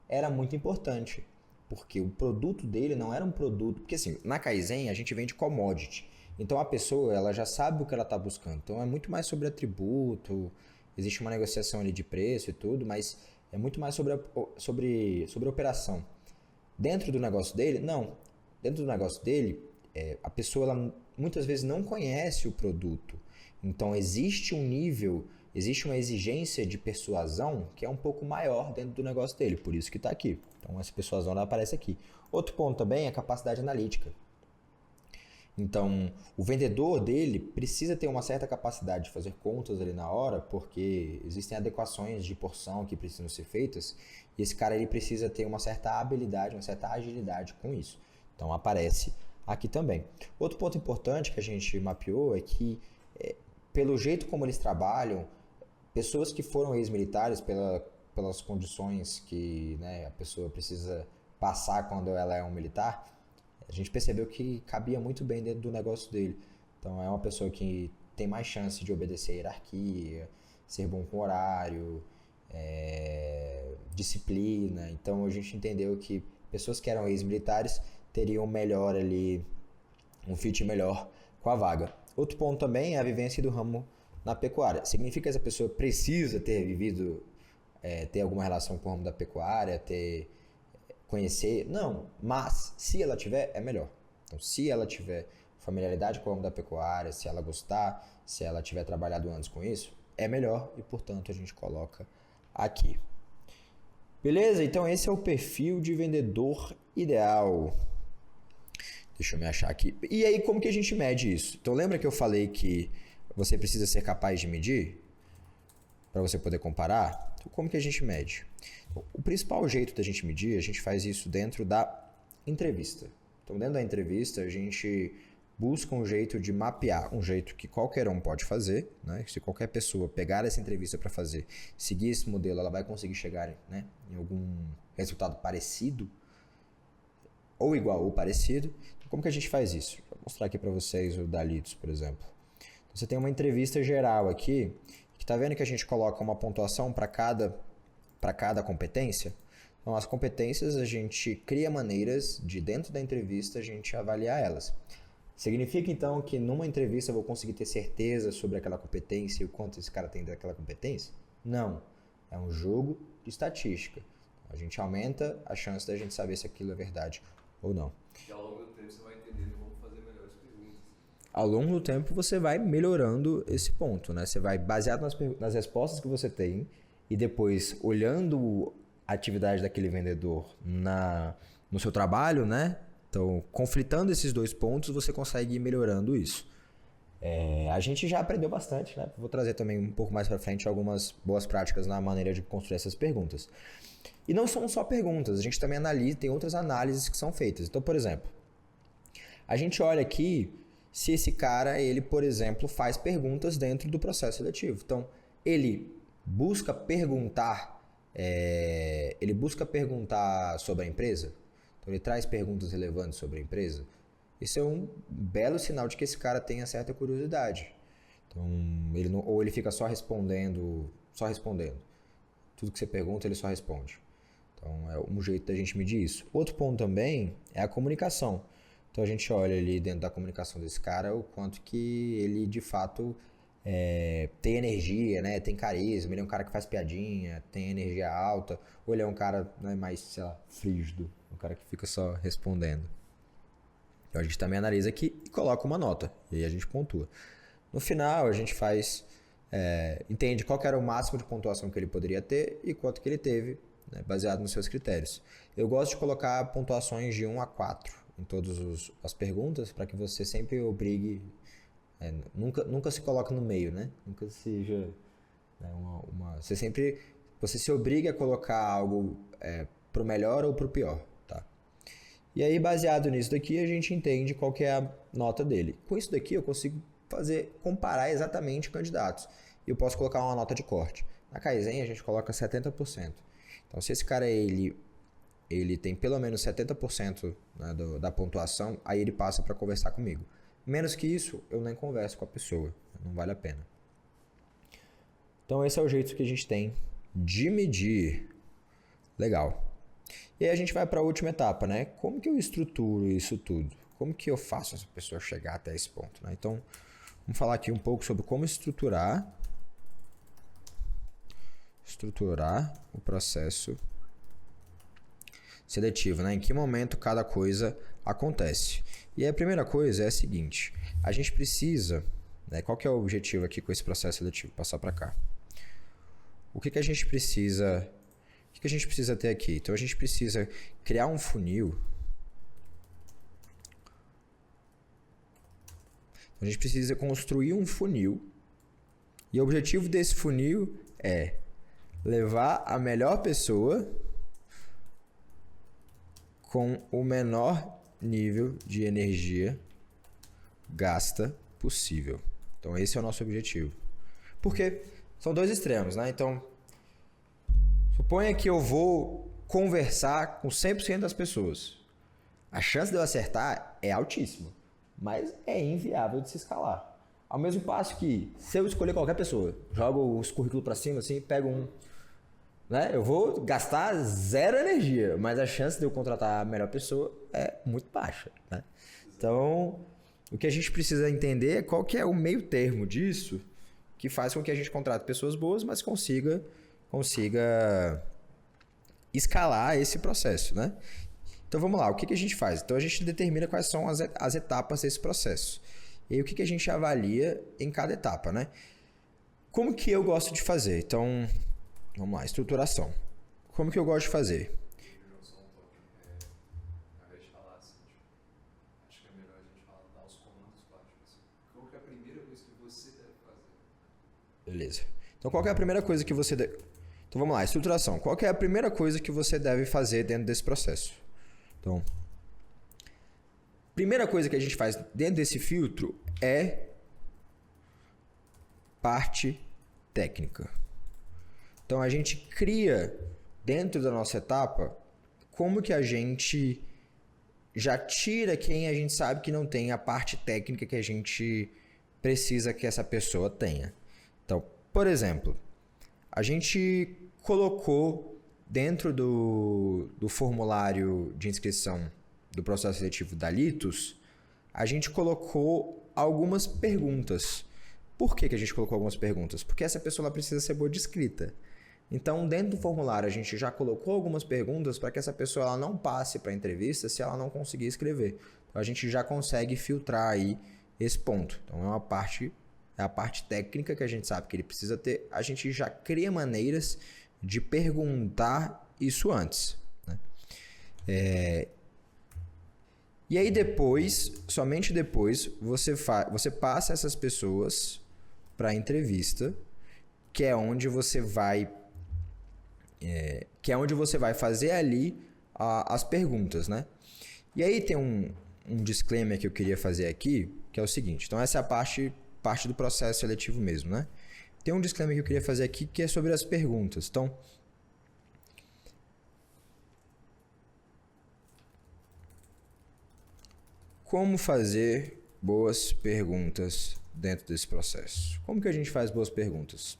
era muito importante. Porque o produto dele não era um produto... Porque assim, na Kaizen a gente vende commodity. Então a pessoa ela já sabe o que ela está buscando. Então é muito mais sobre atributo, existe uma negociação ali de preço e tudo, mas é muito mais sobre a operação. Dentro do negócio dele, não. Dentro do negócio dele, a pessoa ela, muitas vezes não conhece o produto. Então existe um nível, existe uma exigência de persuasão que é um pouco maior dentro do negócio dele, por isso que está aqui. Então essa persuasão ela aparece aqui. Outro ponto também é a capacidade analítica. Então o vendedor dele precisa ter uma certa capacidade de fazer contas ali na hora, porque existem adequações de porção que precisam ser feitas, e esse cara ele precisa ter uma certa habilidade, uma certa agilidade com isso. Então aparece aqui também. Outro ponto importante que a gente mapeou é que pelo jeito como eles trabalham, pessoas que foram ex-militares, pelas condições que, né, a pessoa precisa passar quando ela é um militar, a gente percebeu que cabia muito bem dentro do negócio dele. Então é uma pessoa que tem mais chance de obedecer a hierarquia, ser bom com horário, disciplina. Então a gente entendeu que pessoas que eram ex-militares teriam melhor ali, um fit melhor com a vaga. Outro ponto também é a vivência do ramo na pecuária. Significa que essa pessoa precisa ter vivido, ter alguma relação com o ramo da pecuária, conhecer? Não, mas se ela tiver, é melhor. Então, se ela tiver familiaridade com o ramo da pecuária, se ela gostar, se ela tiver trabalhado antes com isso, é melhor e, portanto, a gente coloca aqui. Beleza? Então, esse é o perfil de vendedor ideal. Deixa eu me achar aqui. E aí, como que a gente mede isso? Então, lembra que eu falei que você precisa ser capaz de medir para você poder comparar? Então, como que a gente mede? O principal jeito da gente medir, a gente faz isso dentro da entrevista. Então, dentro da entrevista, a gente busca um jeito de mapear, um jeito que qualquer um pode fazer, né? Se qualquer pessoa pegar essa entrevista para fazer, seguir esse modelo, ela vai conseguir chegar, né, em algum resultado parecido, ou igual ou parecido. Então, como que a gente faz isso? Vou mostrar aqui para vocês o Dalitos, por exemplo. Então, você tem uma entrevista geral aqui, que está vendo que a gente coloca uma pontuação para cada competência? Então, as competências a gente cria maneiras de, dentro da entrevista, a gente avaliar elas. Significa, então, que numa entrevista eu vou conseguir ter certeza sobre aquela competência e o quanto esse cara tem daquela competência? Não. É um jogo de estatística. A gente aumenta a chance da gente saber se aquilo é verdade ou não. E ao longo do tempo você vai entendendo como fazer melhores perguntas. Ao longo do tempo você vai melhorando esse ponto, né? Você vai, baseado nas respostas que você tem, e depois olhando a atividade daquele vendedor no seu trabalho, né? Então, conflitando esses dois pontos, você consegue ir melhorando isso. A gente já aprendeu bastante, né? Vou trazer também um pouco mais para frente algumas boas práticas na maneira de construir essas perguntas. E não são só perguntas, a gente também analisa, tem outras análises que são feitas. Então, por exemplo, a gente olha aqui se esse cara, ele, por exemplo, faz perguntas dentro do processo seletivo. Então, ele busca perguntar sobre a empresa. Então, ele traz perguntas relevantes sobre a empresa. Isso é um belo sinal de que esse cara tenha certa curiosidade. Então, ou ele fica só respondendo. Tudo que você pergunta, ele só responde. Então, é um jeito da gente medir isso. Outro ponto também é a comunicação. Então, a gente olha ali dentro da comunicação desse cara o quanto que ele, de fato, tem energia, né? Tem carisma, ele é um cara que faz piadinha, tem energia alta, ou ele é um cara, né, mais, sei lá, frígido, um cara que fica só respondendo. Então a gente também analisa aqui e coloca uma nota, e aí a gente pontua. No final a gente entende qual que era o máximo de pontuação que ele poderia ter e quanto que ele teve, né, baseado nos seus critérios. Eu gosto de colocar pontuações de 1 a 4 em todas as perguntas, para que você sempre obrigue, nunca se coloque no meio, né? Nunca seja, né, você se obriga a colocar algo pro melhor ou pro pior, tá? E aí, baseado nisso daqui, a gente entende qual que é a nota dele. Com isso daqui, eu consigo comparar exatamente candidatos. E eu posso colocar uma nota de corte. Na Kaizen, a gente coloca 70%. Então, se esse cara, ele tem pelo menos 70%, né, da pontuação, aí ele passa para conversar comigo. Menos que isso, eu nem converso com a pessoa. Não vale a pena. Então, esse é o jeito que a gente tem de medir. Legal. E aí a gente vai para a última etapa, né? Como que eu estruturo isso tudo? Como que eu faço essa pessoa chegar até esse ponto, né? Então, vamos falar aqui um pouco sobre como estruturar o processo seletivo, né? Em que momento cada coisa acontece. E a primeira coisa é a seguinte: a gente precisa, né? Qual que é o objetivo aqui com esse processo seletivo? Passar para cá. O que a gente precisa ter aqui? Então a gente precisa criar um funil. A gente precisa construir um funil. E o objetivo desse funil é levar a melhor pessoa com o menor nível de energia gasta possível. Então esse é o nosso objetivo. Porque são dois extremos, né? Então, suponha que eu vou conversar com 100% das pessoas. A chance de eu acertar é altíssima, mas é inviável de se escalar. Ao mesmo passo que, se eu escolher qualquer pessoa, jogo os currículos para cima, assim, pego um, né? Eu vou gastar zero energia, mas a chance de eu contratar a melhor pessoa é muito baixa, né? Então, o que a gente precisa entender é qual que é o meio termo disso, que faz com que a gente contrate pessoas boas, mas consiga escalar esse processo, né? Então vamos lá, o que a gente faz? Então a gente determina quais são as etapas desse processo. E aí, o que a gente avalia em cada etapa, né? Como que eu gosto de fazer? Então, vamos lá, estruturação. Como que eu gosto de fazer? Ao invés de falar assim, acho que é melhor a gente dar os comandos para assim, qual que é a primeira coisa que você deve fazer? Beleza. Então, qual que é a primeira coisa que você deve... Então, vamos lá, estruturação. Qual que é a primeira coisa que você deve fazer dentro desse processo? Então, primeira coisa que a gente faz dentro desse filtro é parte técnica. Então, a gente cria dentro da nossa etapa como que a gente já tira quem a gente sabe que não tem a parte técnica que a gente precisa que essa pessoa tenha. Então, por exemplo, a gente colocou dentro do formulário de inscrição do processo seletivo da Litus, a gente colocou algumas perguntas. Por que a gente colocou algumas perguntas? Porque essa pessoa precisa ser boa de escrita. Então, dentro do formulário, a gente já colocou algumas perguntas para que essa pessoa ela não passe para a entrevista se ela não conseguir escrever. Então, a gente já consegue filtrar aí esse ponto. Então, é a parte técnica que a gente sabe que ele precisa ter. A gente já cria maneiras de perguntar isso antes, né? E aí depois, somente depois, você passa essas pessoas para a entrevista, que é onde você vai fazer ali as perguntas, né? E aí tem um disclaimer que eu queria fazer aqui, que é o seguinte. Então essa é a parte do processo seletivo mesmo, né? Tem um disclaimer que eu queria fazer aqui que é sobre as perguntas. Então, como fazer boas perguntas dentro desse processo? Como que a gente faz boas perguntas?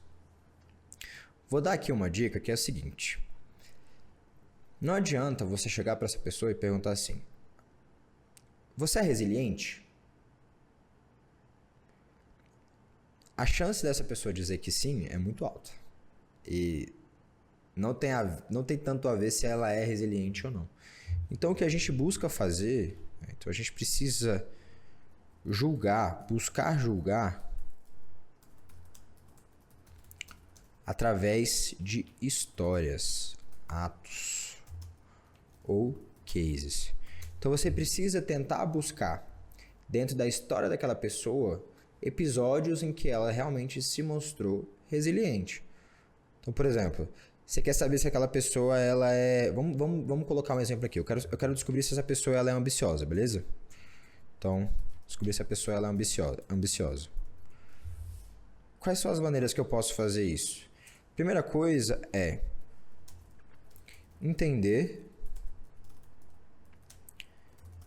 Vou dar aqui uma dica que é a seguinte. Não adianta você chegar para essa pessoa e perguntar assim: você é resiliente? a chance dessa pessoa dizer que sim é muito alta. E não tem tanto a ver se ela é resiliente ou não. Então, o que a gente busca fazer, né? Então a gente precisa buscar julgar através de histórias, atos ou cases. Então você precisa tentar buscar dentro da história daquela pessoa episódios em que ela realmente se mostrou resiliente. Então, por exemplo, você quer saber se aquela pessoa ela é... Vamos colocar um exemplo aqui. Eu quero descobrir se essa pessoa ela é ambiciosa, beleza? Então, descobrir se a pessoa ela é ambiciosa. Quais são as maneiras que eu posso fazer isso? Primeira coisa é entender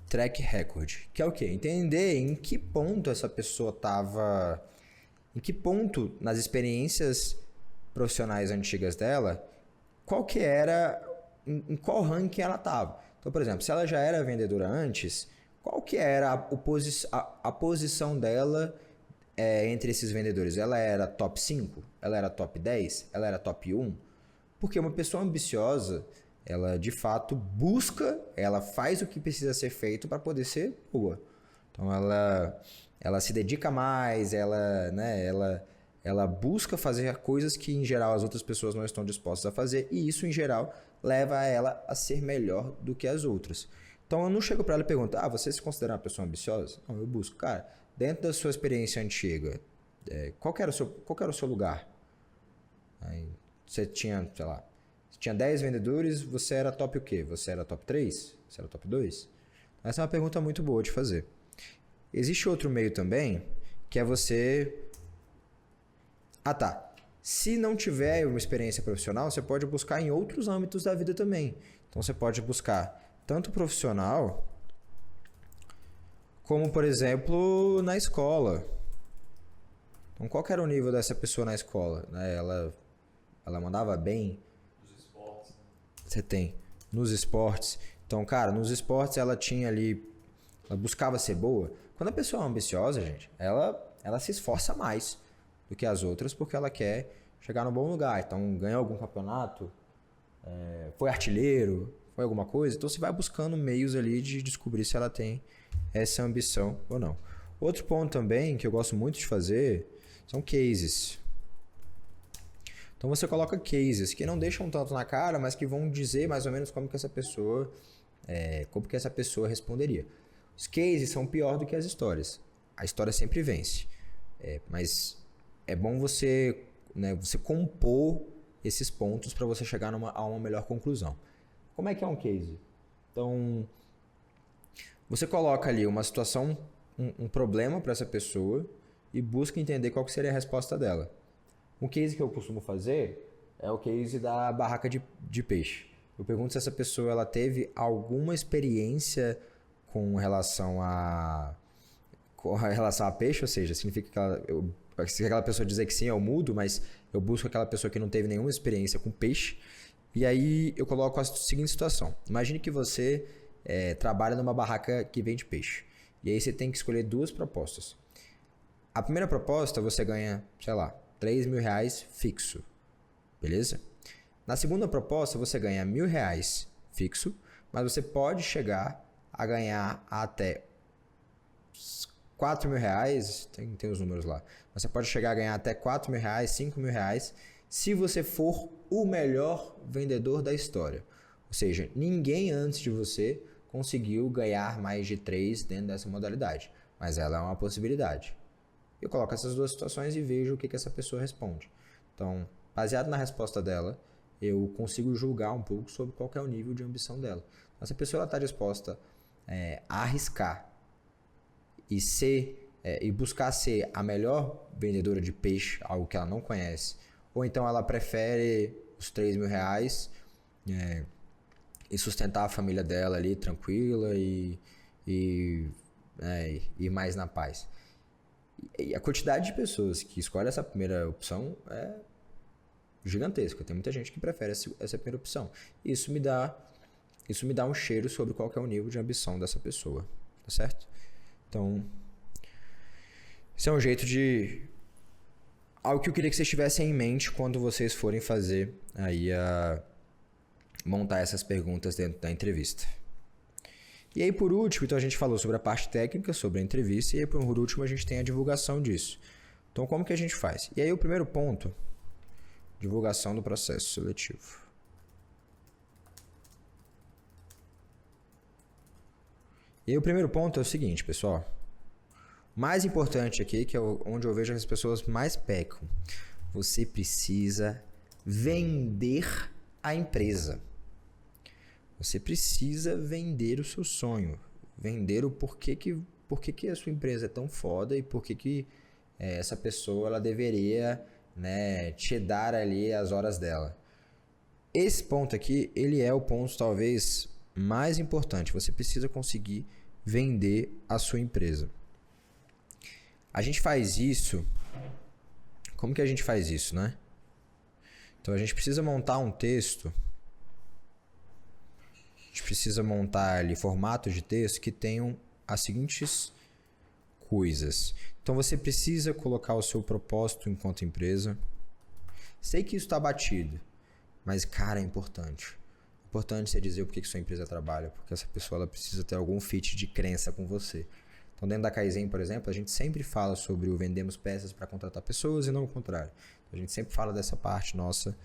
track record, que é o quê? Entender em que ponto essa pessoa estava, em que ponto nas experiências profissionais antigas dela, qual que era, em qual ranking ela estava. Então, por exemplo, se ela já era vendedora antes, qual que era a posição dela entre esses vendedores? Ela era top 5? Ela era top 10? Ela era top 1? Porque uma pessoa ambiciosa, ela de fato busca, ela faz o que precisa ser feito para poder ser boa. Então ela se dedica mais, ela busca fazer coisas que em geral as outras pessoas não estão dispostas a fazer, e isso em geral leva ela a ser melhor do que as outras. Então eu não chego para ela e pergunto: você se considera uma pessoa ambiciosa? Não, eu busco, cara, dentro da sua experiência antiga, qual que era o seu lugar? Aí, você tinha, sei lá, tinha 10 vendedores, você era top o quê? Você era top 3? Você era top 2? Essa é uma pergunta muito boa de fazer. Existe outro meio também, que é você... Se não tiver uma experiência profissional, você pode buscar em outros âmbitos da vida também. Então você pode buscar tanto profissional, como, por exemplo, na escola. Então, qual que era o nível dessa pessoa na escola? Ela mandava bem? Nos esportes, né? Você tem. Nos esportes. Então, cara, nos esportes ela tinha ali... Ela buscava ser boa. Quando a pessoa é ambiciosa, gente, ela se esforça mais do que as outras porque ela quer chegar no bom lugar. Então, ganhou algum campeonato, foi artilheiro, foi alguma coisa. Então, você vai buscando meios ali de descobrir se ela tem essa ambição ou não. Outro ponto também que eu gosto muito de fazer são cases. Então, você coloca cases que não deixam tanto na cara, mas que vão dizer mais ou menos como que essa pessoa responderia. Os cases são pior do que as histórias. A história sempre vence. Mas é bom você compor esses pontos para você chegar a uma melhor conclusão. Como é que é um case? Então, você coloca ali uma situação, um problema para essa pessoa e busca entender qual que seria a resposta dela. Um case que eu costumo fazer é o case da barraca de peixe. Eu pergunto se essa pessoa ela teve alguma experiência com relação a peixe, ou seja, significa que se aquela pessoa dizer que sim, eu mudo, mas eu busco aquela pessoa que não teve nenhuma experiência com peixe. E aí eu coloco a seguinte situação. Imagine que você trabalha numa barraca que vende peixe. E aí você tem que escolher duas propostas. A primeira proposta você ganha, sei lá, R$3.000 fixo. Beleza? Na segunda proposta você ganha R$1.000 fixo, mas você pode chegar a ganhar até R$4.000, tem os números lá. Você pode chegar a ganhar até R$4.000, R$5.000, se você for o melhor vendedor da história. Ou seja, ninguém antes de você conseguiu ganhar mais de 3 dentro dessa modalidade, mas ela é uma possibilidade. Eu coloco essas duas situações e vejo o que essa pessoa responde. Então, baseado na resposta dela, eu consigo julgar um pouco sobre qual que é o nível de ambição dela. Então, se a pessoa está disposta a arriscar e buscar ser a melhor vendedora de peixe, algo que ela não conhece, ou então ela prefere os R$3.000 e sustentar a família dela ali tranquila e mais na paz. E a quantidade de pessoas que escolhe essa primeira opção é gigantesca. Tem muita gente que prefere essa primeira opção. Isso me dá um cheiro sobre qual que é o nível de ambição dessa pessoa, tá certo? Então, esse é um jeito de algo que eu queria que vocês tivessem em mente quando vocês forem fazer aí montar essas perguntas dentro da entrevista. E aí, por último, então a gente falou sobre a parte técnica, sobre a entrevista, e aí, por último, a gente tem a divulgação disso. Então, como que a gente faz? E aí, o primeiro ponto, divulgação do processo seletivo. E aí, o primeiro ponto é o seguinte, pessoal. O mais importante aqui, que é onde eu vejo que as pessoas mais pecam. Você precisa vender a empresa. Você precisa vender o seu sonho. Vender o porquê que a sua empresa é tão foda e porquê que essa pessoa ela deveria, né, te dar ali as horas dela. Esse ponto aqui, ele é o ponto talvez mais importante. Você precisa conseguir vender a sua empresa. A gente faz isso... Como que a gente faz isso, né? Então, a gente precisa montar um texto... A gente precisa montar ali formatos de texto que tenham as seguintes coisas. Então, você precisa colocar o seu propósito enquanto empresa. Sei que isso está batido, mas, cara, é importante. É importante você dizer o que sua empresa trabalha, porque essa pessoa ela precisa ter algum fit de crença com você. Então, dentro da Kaizen, por exemplo, a gente sempre fala sobre o vendemos peças para contratar pessoas e não o contrário. A gente sempre fala dessa parte nossa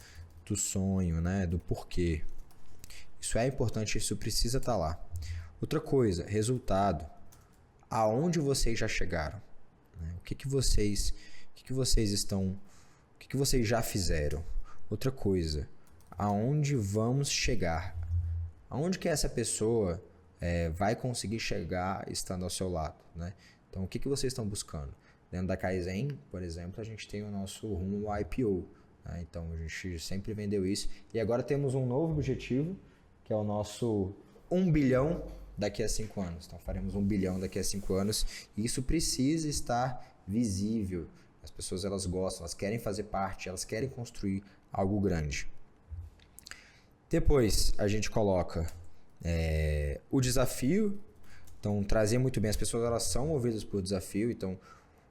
do sonho, né? Do porquê. Isso é importante, isso precisa estar lá. Outra coisa, resultado. Aonde vocês já chegaram? Né? O que vocês estão... O que vocês já fizeram? Outra coisa, aonde vamos chegar? Aonde que essa pessoa vai conseguir chegar estando ao seu lado? Né? Então, o que vocês estão buscando? Dentro da Kaizen, por exemplo, a gente tem o nosso rumo ao IPO. Né? Então, a gente sempre vendeu isso. E agora temos um novo objetivo, que é o nosso 1 bilhão daqui a 5 anos. Então, faremos 1 bilhão daqui a 5 anos. E isso precisa estar visível. As pessoas, elas gostam, elas querem fazer parte, elas querem construir algo grande. Depois, a gente coloca o desafio. Então, trazer muito bem. As pessoas, elas são movidas por desafio. Então,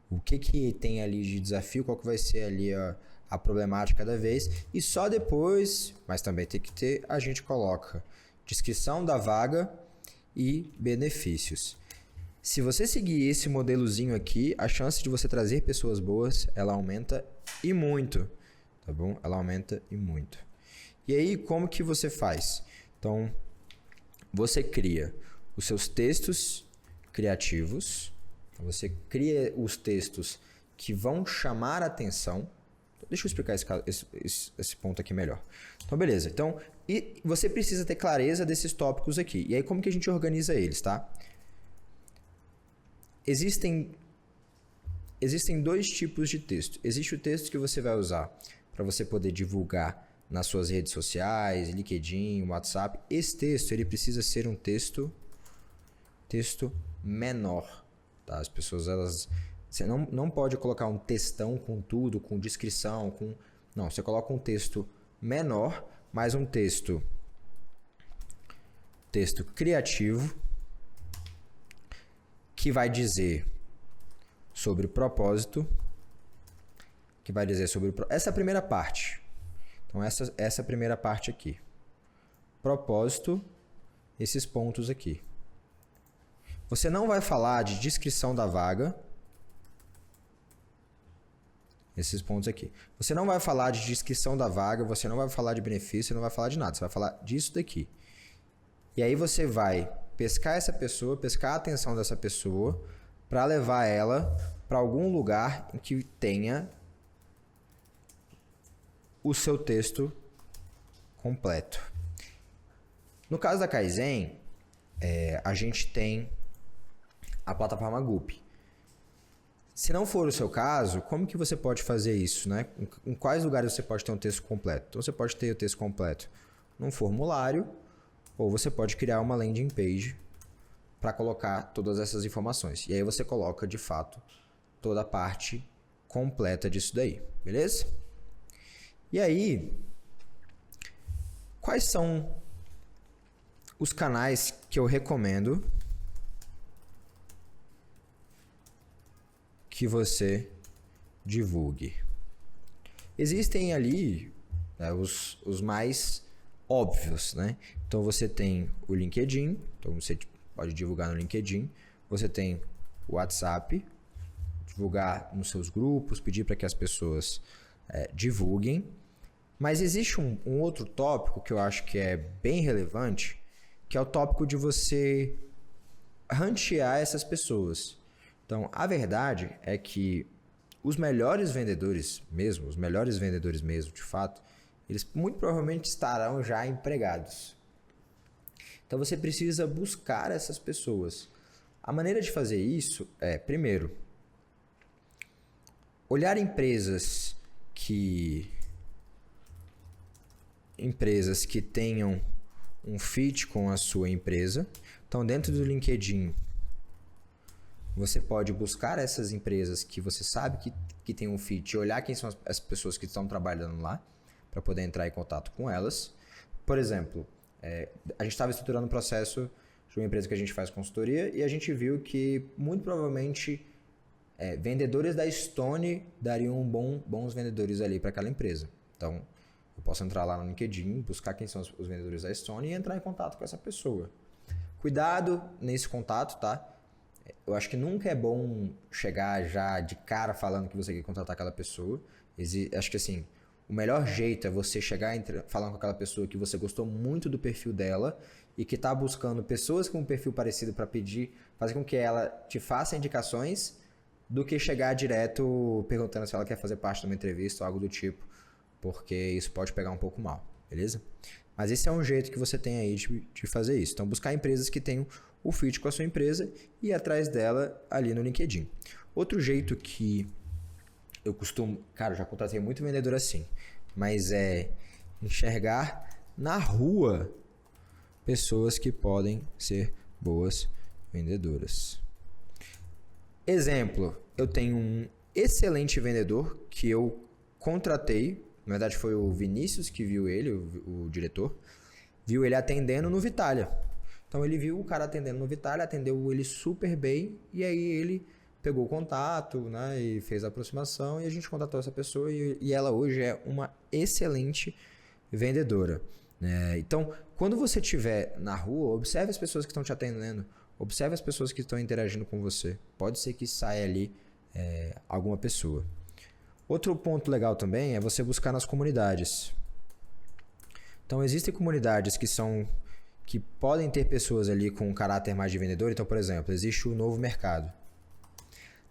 o que tem ali de desafio, qual que vai ser ali a problemática da vez, e só depois, mas também tem que ter, a gente coloca descrição da vaga e benefícios. Se você seguir esse modelozinho aqui, a chance de você trazer pessoas boas, ela aumenta e muito, tá bom? Ela aumenta e muito. E aí, como que você faz? Então, você cria os seus textos criativos, você cria os textos que vão chamar a atenção. Deixa eu explicar esse ponto aqui melhor. Então, beleza. Então, e você precisa ter clareza desses tópicos aqui. E aí, como que a gente organiza eles, tá? Existem 2 tipos de texto. Existe o texto que você vai usar para você poder divulgar nas suas redes sociais, LinkedIn, WhatsApp. Esse texto, ele precisa ser um texto menor. Tá? As pessoas, elas... Você não pode colocar um textão com tudo, com descrição, com... Não, você coloca um texto menor, mas um texto criativo, que vai dizer sobre o propósito, que vai dizer sobre essa primeira parte. Então, essa primeira parte aqui. Propósito, esses pontos aqui. Você não vai falar de descrição da vaga, esses pontos aqui. Você não vai falar de descrição da vaga, você não vai falar de benefício, você não vai falar de nada. Você vai falar disso daqui. E aí você vai pescar essa pessoa, pescar a atenção dessa pessoa para levar ela para algum lugar em que tenha o seu texto completo. No caso da Kaizen, a gente tem a plataforma Gup. Se não for o seu caso, como que você pode fazer isso, né? Em quais lugares você pode ter um texto completo? Então, você pode ter o texto completo num formulário, ou você pode criar uma landing page para colocar todas essas informações. E aí você coloca, de fato, toda a parte completa disso daí, beleza? E aí, quais são os canais que eu recomendo que você divulgue? Existem ali, né, os mais óbvios, né? Então você tem o LinkedIn, então você pode divulgar no LinkedIn. Você tem o WhatsApp, divulgar nos seus grupos, pedir para que as pessoas divulguem. Mas existe um outro tópico que eu acho que é bem relevante, que é o tópico de você rantear essas pessoas. Então, a verdade é que os melhores vendedores mesmo, de fato, eles muito provavelmente estarão já empregados. Então, você precisa buscar essas pessoas. A maneira de fazer isso é, primeiro, olhar empresas que tenham um fit com a sua empresa. Então, dentro do LinkedIn, você pode buscar essas empresas que você sabe que tem um fit, olhar quem são as pessoas que estão trabalhando lá, para poder entrar em contato com elas. Por exemplo, a gente estava estruturando um processo de uma empresa que a gente faz consultoria e a gente viu que, muito provavelmente, vendedores da Stone dariam bons vendedores ali para aquela empresa. Então, eu posso entrar lá no LinkedIn, buscar quem são os vendedores da Stone e entrar em contato com essa pessoa. Cuidado nesse contato, tá? Eu acho que nunca é bom chegar já de cara falando que você quer contratar aquela pessoa. Acho que assim, o melhor jeito é você chegar falando com aquela pessoa que você gostou muito do perfil dela e que está buscando pessoas com um perfil parecido para fazer com que ela te faça indicações, do que chegar direto perguntando se ela quer fazer parte de uma entrevista ou algo do tipo, porque isso pode pegar um pouco mal, beleza? Mas esse é um jeito que você tem aí de fazer isso. Então, buscar empresas que tenham o fit com a sua empresa e ir atrás dela ali no LinkedIn. Outro jeito que eu costumo... Cara, eu já contratei muito vendedor assim, mas é enxergar na rua pessoas que podem ser boas vendedoras. Exemplo, eu tenho um excelente vendedor que eu contratei. Na verdade, foi o Vinícius que viu ele, o diretor, viu ele atendendo no Vitalia. Então, ele viu o cara atendendo no Vitalia, atendeu ele super bem, e aí ele pegou o contato, né, e fez a aproximação, e a gente contratou essa pessoa, e ela hoje é uma excelente vendedora. Então, quando você estiver na rua, observe as pessoas que estão te atendendo, observe as pessoas que estão interagindo com você. Pode ser que saia ali alguma pessoa. Outro ponto legal também é você buscar nas comunidades. Então, existem comunidades que podem ter pessoas ali com um caráter mais de vendedor. Então, por exemplo, existe o Novo Mercado.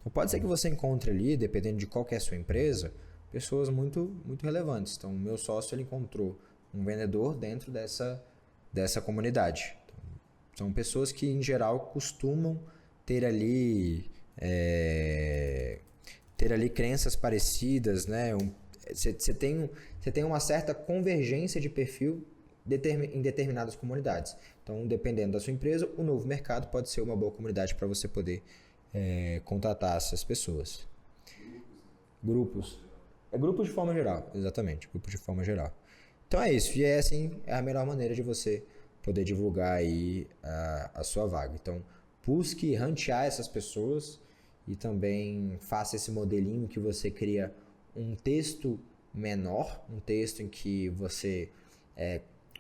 Então, pode ser que você encontre ali, dependendo de qual que é a sua empresa, pessoas muito, muito relevantes. Então, o meu sócio ele encontrou um vendedor dentro dessa comunidade. Então, são pessoas que, em geral, costumam ter ali crenças parecidas, né? Você tem uma certa convergência de perfil em determinadas comunidades. Então, dependendo da sua empresa, o Novo Mercado pode ser uma boa comunidade para você poder contratar essas pessoas. Grupos. Grupos de forma geral, exatamente. Grupos de forma geral. Então é isso. E assim, é a melhor maneira de você poder divulgar aí a sua vaga. Então, busque rantear essas pessoas e também faça esse modelinho que você cria um texto menor, um texto em que você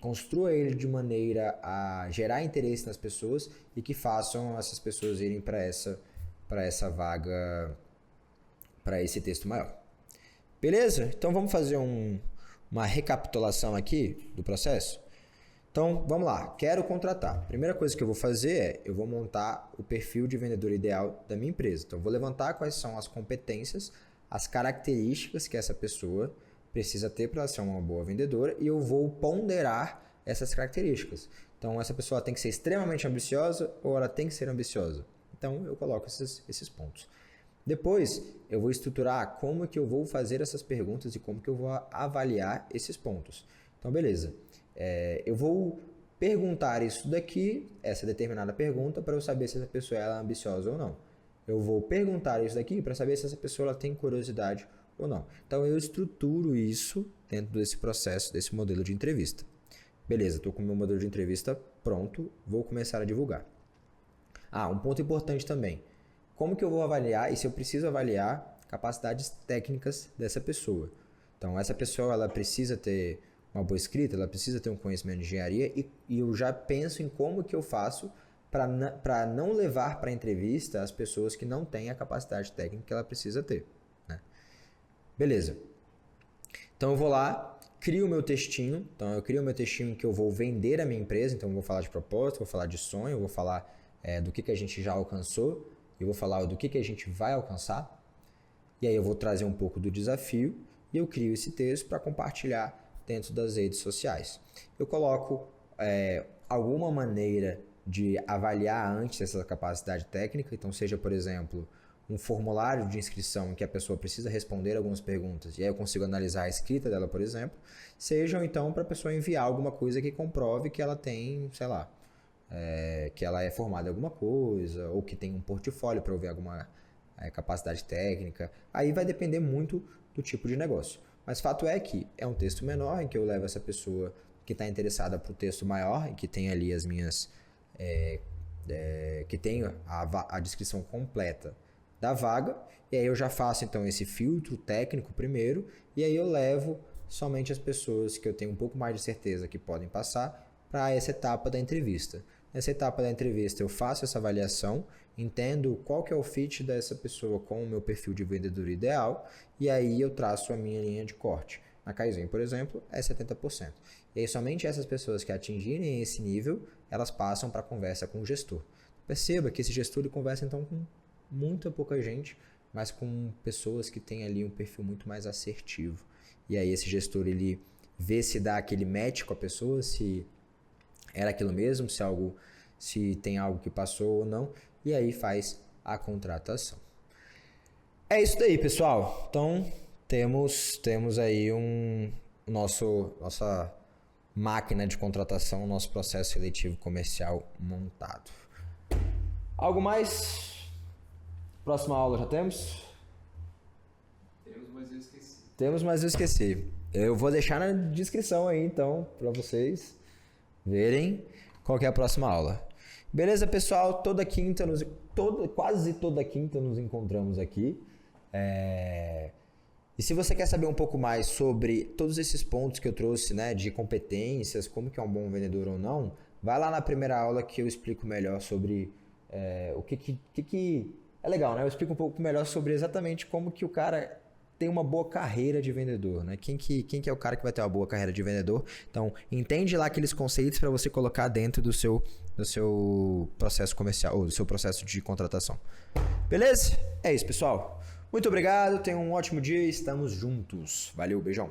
construa ele de maneira a gerar interesse nas pessoas e que façam essas pessoas irem para essa vaga, para esse texto maior. Beleza? Então vamos fazer uma recapitulação aqui do processo? Então, vamos lá. Quero contratar. A primeira coisa que eu vou fazer eu vou montar o perfil de vendedor ideal da minha empresa. Então, eu vou levantar quais são as competências, as características que essa pessoa precisa ter para ser uma boa vendedora e eu vou ponderar essas características. Então, essa pessoa tem que ser extremamente ambiciosa ou ela tem que ser ambiciosa. Então, eu coloco esses pontos. Depois, eu vou estruturar como que eu vou fazer essas perguntas e como que eu vou avaliar esses pontos. Então, beleza. Eu vou perguntar isso daqui, essa determinada pergunta, para eu saber se essa pessoa é ambiciosa ou não. Eu vou perguntar isso daqui para saber se essa pessoa ela tem curiosidade ou não. Então, eu estruturo isso dentro desse processo, desse modelo de entrevista. Beleza, estou com o meu modelo de entrevista pronto, vou começar a divulgar. Um ponto importante também. Como que eu vou avaliar e se eu preciso avaliar capacidades técnicas dessa pessoa? Então, essa pessoa ela precisa ter uma boa escrita, ela precisa ter um conhecimento de engenharia e eu já penso em como que eu faço para não levar para a entrevista as pessoas que não têm a capacidade técnica que ela precisa ter, né? Beleza. Então, eu vou lá, crio o meu textinho. Então, eu crio o meu textinho que eu vou vender a minha empresa. Então, eu vou falar de propósito, vou falar de sonho, vou falar do que a gente já alcançou, eu vou falar do que a gente vai alcançar. E aí eu vou trazer um pouco do desafio e eu crio esse texto para compartilhar dentro das redes sociais. Eu coloco alguma maneira de avaliar antes essa capacidade técnica. Então, seja, por exemplo, um formulário de inscrição em que a pessoa precisa responder algumas perguntas e aí eu consigo analisar a escrita dela, por exemplo. Sejam, então, para a pessoa enviar alguma coisa que comprove que ela tem, sei lá, que ela é formada em alguma coisa ou que tem um portfólio para eu ver alguma capacidade técnica. Aí vai depender muito do tipo de negócio. Mas fato é que é um texto menor em que eu levo essa pessoa que está interessada para o texto maior e que tem ali as minhas... que tem a descrição completa da vaga. E aí eu já faço então esse filtro técnico primeiro. E aí eu levo somente as pessoas que eu tenho um pouco mais de certeza que podem passar para essa etapa da entrevista. Nessa etapa da entrevista eu faço essa avaliação, entendo qual que é o fit dessa pessoa com o meu perfil de vendedor ideal e aí eu traço a minha linha de corte. Na Kaizen, por exemplo, é 70%. E aí somente essas pessoas que atingirem esse nível, elas passam para a conversa com o gestor. Perceba que esse gestor ele conversa então com muita pouca gente, mas com pessoas que têm ali um perfil muito mais assertivo. E aí esse gestor ele vê se dá aquele match com a pessoa, se era aquilo mesmo, se tem algo que passou ou não, e aí faz a contratação. É isso daí, pessoal. Então, temos aí nossa máquina de contratação, nosso processo seletivo comercial montado. Algo mais? Próxima aula já temos? Temos, mas eu esqueci. Eu vou deixar na descrição aí, então, para vocês verem qual que é a próxima aula. Beleza, pessoal? Quase toda quinta nos encontramos aqui. E se você quer saber um pouco mais sobre todos esses pontos que eu trouxe, né, de competências, como que é um bom vendedor ou não, vai lá na primeira aula que eu explico melhor sobre o que é legal, né? Eu explico um pouco melhor sobre exatamente como que o cara tem uma boa carreira de vendedor, né? Quem que é o cara que vai ter uma boa carreira de vendedor? Então, entende lá aqueles conceitos para você colocar dentro do seu processo comercial, ou do seu processo de contratação. Beleza? É isso, pessoal. Muito obrigado, tenham um ótimo dia e estamos juntos. Valeu, beijão.